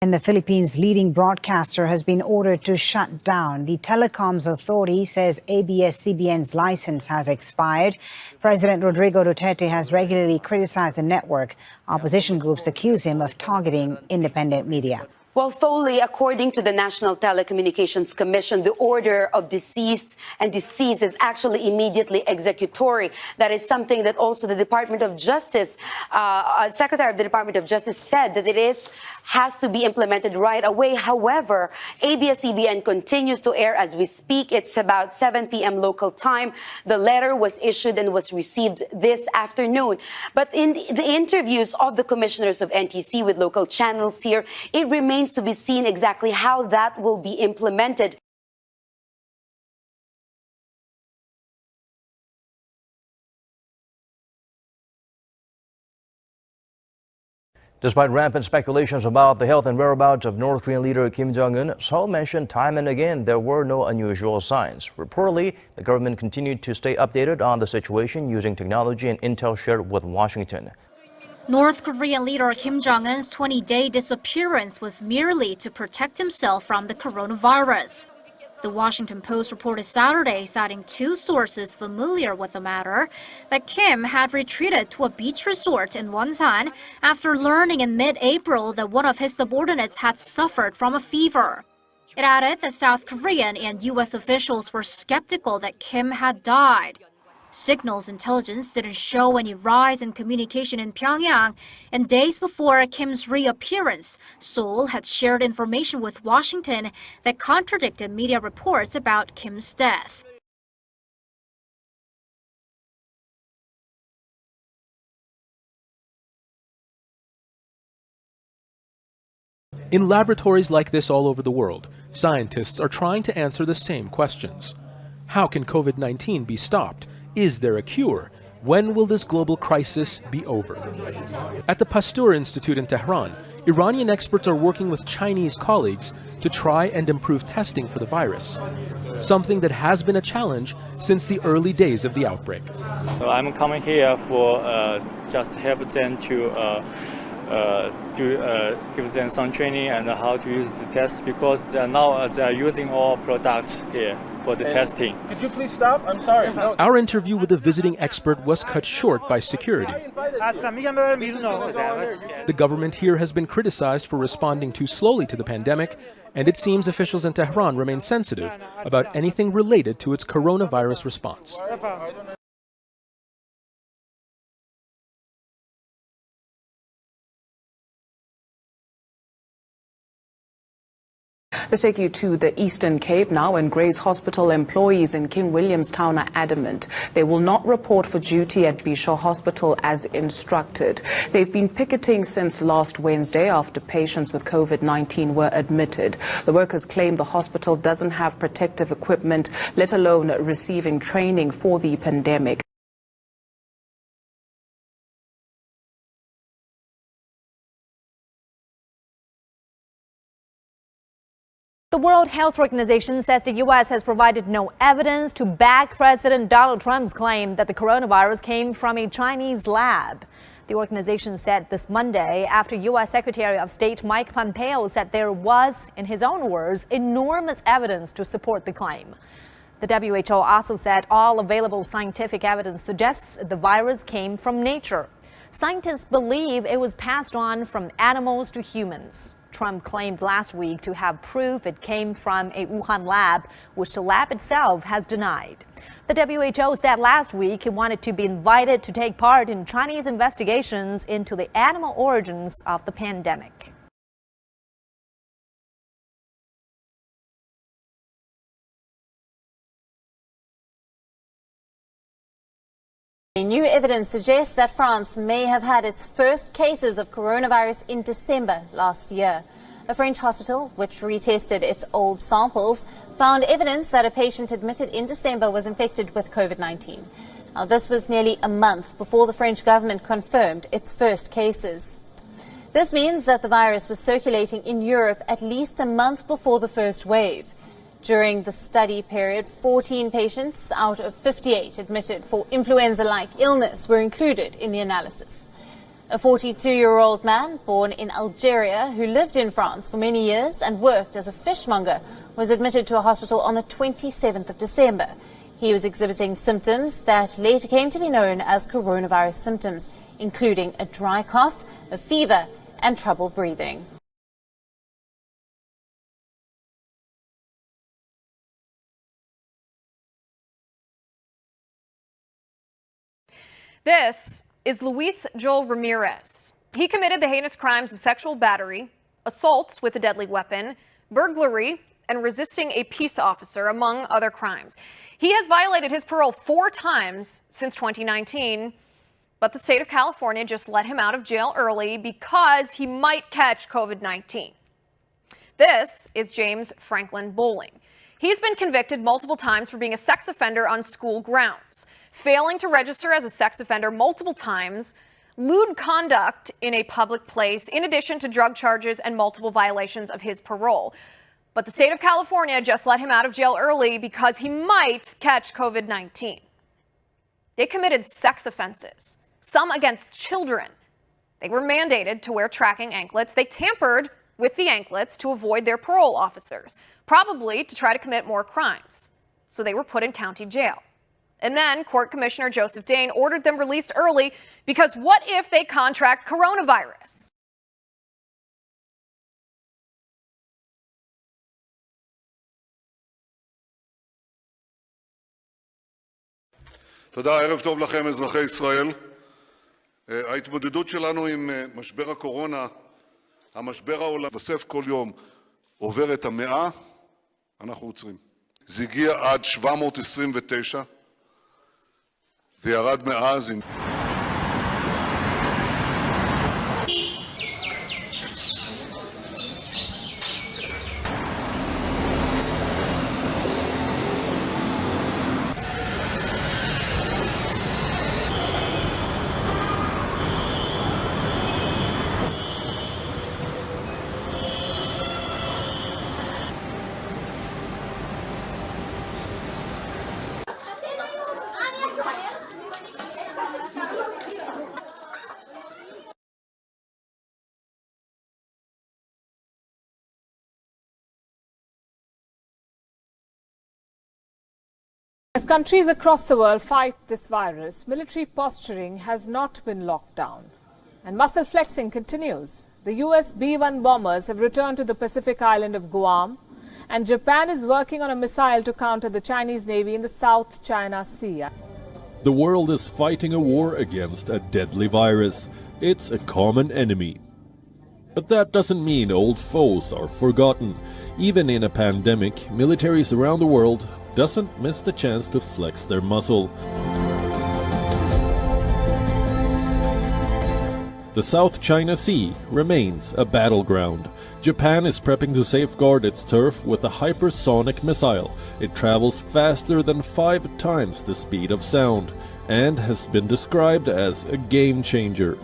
And the Philippines' leading broadcaster has been ordered to shut down. The Telecoms Authority says ABS-CBN's license has expired. President Rodrigo Duterte has regularly criticized the network. Opposition groups accuse him of targeting independent media. Well, Foley, according to the National Telecommunications Commission, the order of deceased and deceased is actually immediately executory. That is something that also the Department of Justice, Secretary of the Department of Justice said that has to be implemented right away. However, ABS-CBN continues to air as we speak. It's about 7 p.m. local time. The letter was issued and was received this afternoon. But in the interviews of the commissioners of NTC with local channels here, it remains to be seen exactly how that will be implemented. Despite rampant speculations about the health and whereabouts of North Korean leader Kim Jong-un, Seoul mentioned time and again there were no unusual signs. Reportedly, the government continued to stay updated on the situation using technology and intel shared with Washington. North Korean leader Kim Jong-un's 20-day disappearance was merely to protect himself from the coronavirus. The Washington Post reported Saturday, citing two sources familiar with the matter, that Kim had retreated to a beach resort in Wonsan after learning in mid-April that one of his subordinates had suffered from a fever. It added that South Korean and U.S. officials were skeptical that Kim had died. Signals intelligence didn't show any rise in communication in Pyongyang, and days before Kim's reappearance, Seoul had shared information with Washington that contradicted media reports about Kim's death. In laboratories like this all over the world, scientists are trying to answer the same questions. How can COVID-19 be stopped? Is there a cure? When will this global crisis be over? At the Pasteur Institute in Tehran, Iranian experts are working with Chinese colleagues to try and improve testing for the virus, something that has been a challenge since the early days of the outbreak. I'm coming here for just help them to give them some training and how to use the test, because now they are using all products here for the testing. Could you please stop? I'm sorry. No. Our interview with a visiting expert was cut short by security. The government here has been criticized for responding too slowly to the pandemic, and it seems officials in Tehran remain sensitive about anything related to its coronavirus response. Let's take you to the Eastern Cape now. In Gray's Hospital, employees in King Williamstown are adamant they will not report for duty at Bishaw Hospital as instructed. They've been picketing since last Wednesday after patients with COVID-19 were admitted. The workers claim the hospital doesn't have protective equipment, let alone receiving training for the pandemic. The World Health Organization says the U.S. has provided no evidence to back President Donald Trump's claim that the coronavirus came from a Chinese lab. The organization said this Monday after U.S. Secretary of State Mike Pompeo said there was, in his own words, enormous evidence to support the claim. The WHO also said all available scientific evidence suggests the virus came from nature. Scientists believe it was passed on from animals to humans. Trump claimed last week to have proof it came from a Wuhan lab, which the lab itself has denied. The WHO said last week it wanted to be invited to take part in Chinese investigations into the animal origins of the pandemic. New evidence suggests that France may have had its first cases of coronavirus in December last year. A French hospital, which retested its old samples, found evidence that a patient admitted in December was infected with COVID-19. Now, this was nearly a month before the French government confirmed its first cases. This means that the virus was circulating in Europe at least a month before the first wave. During the study period, 14 patients out of 58 admitted for influenza-like illness were included in the analysis. A 42-year-old man born in Algeria who lived in France for many years and worked as a fishmonger was admitted to a hospital on the 27th of December. He was exhibiting symptoms that later came to be known as coronavirus symptoms, including a dry cough, a fever, and trouble breathing. This is Luis Joel Ramirez. He committed the heinous crimes of sexual battery, assault with a deadly weapon, burglary, and resisting a peace officer, among other crimes. He has violated his parole 4 times since 2019, but the state of California just let him out of jail early because he might catch COVID-19. This is James Franklin Bowling. He's been convicted multiple times for being a sex offender on school grounds, failing to register as a sex offender multiple times, lewd conduct in a public place, in addition to drug charges and multiple violations of his parole. But the state of California just let him out of jail early because he might catch COVID-19. They committed sex offenses, some against children. They were mandated to wear tracking anklets. They tampered with the anklets to avoid their parole officers, probably to try to commit more crimes. So they were put in county jail. And then Court Commissioner Joseph Dane ordered them released early because what if they contract coronavirus? תודה, ערב טוב לכם אזרחי ישראל. ההתמודדות שלנו עם משבר הקורונה, המשבר העולם, בסף כל יום עובר את 100, אנחנו עוצרים. זה הגיע עד 729 וירד מאז עם... As countries across the world fight this virus, military posturing has not been locked down. And muscle flexing continues. The US B-1 bombers have returned to the Pacific island of Guam, and Japan is working on a missile to counter the Chinese Navy in the South China Sea. The world is fighting a war against a deadly virus. It's a common enemy. But that doesn't mean old foes are forgotten. Even in a pandemic, militaries around the world doesn't miss the chance to flex their muscle. The South China Sea remains a battleground. Japan is prepping to safeguard its turf with a hypersonic missile. It travels faster than 5 times the speed of sound and has been described as a game changer.